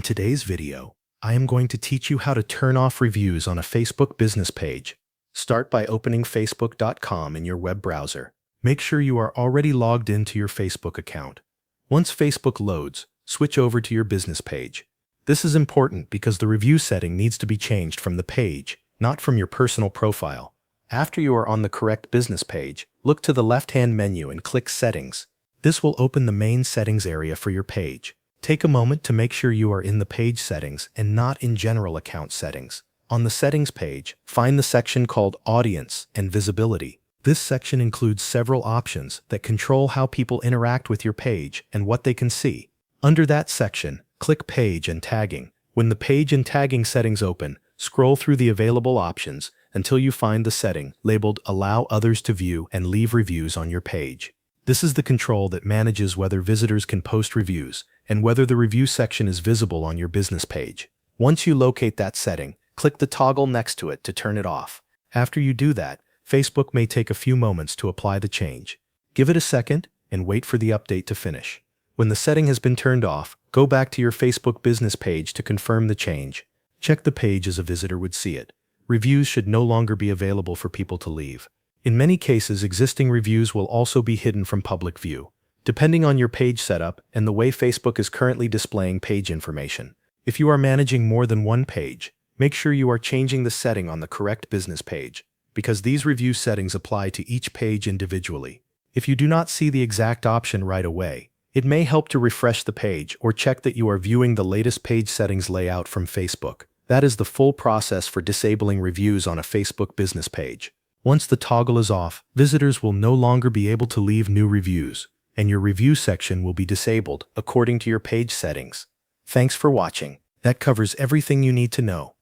In today's video, I am going to teach you how to turn off reviews on a Facebook business page. Start by opening facebook.com in your web browser. Make sure you are already logged into your Facebook account. Once Facebook loads, switch over to your business page. This is important because the review setting needs to be changed from the page, not from your personal profile. After you are on the correct business page, look to the left-hand menu and click Settings. This will open the main settings area for your page. Take a moment to make sure you are in the page settings and not in general account settings. On the settings page, find the section called Audience and Visibility. This section includes several options that control how people interact with your page and what they can see. Under that section, click Page and Tagging. When the page and tagging settings open, scroll through the available options until you find the setting labeled Allow Others to View and Leave Reviews on your page. This is the control that manages whether visitors can post reviews and whether the review section is visible on your business page. Once you locate that setting, click the toggle next to it to turn it off. After you do that, Facebook may take a few moments to apply the change. Give it a second and wait for the update to finish. When the setting has been turned off, go back to your Facebook business page to confirm the change. Check the page as a visitor would see it. Reviews should no longer be available for people to leave. In many cases, existing reviews will also be hidden from public view, depending on your page setup and the way Facebook is currently displaying page information. If you are managing more than one page, make sure you are changing the setting on the correct business page, because these review settings apply to each page individually. If you do not see the exact option right away, it may help to refresh the page or check that you are viewing the latest page settings layout from Facebook. That is the full process for disabling reviews on a Facebook business page. Once the toggle is off, visitors will no longer be able to leave new reviews, and your review section will be disabled according to your page settings. Thanks for watching. That covers everything you need to know.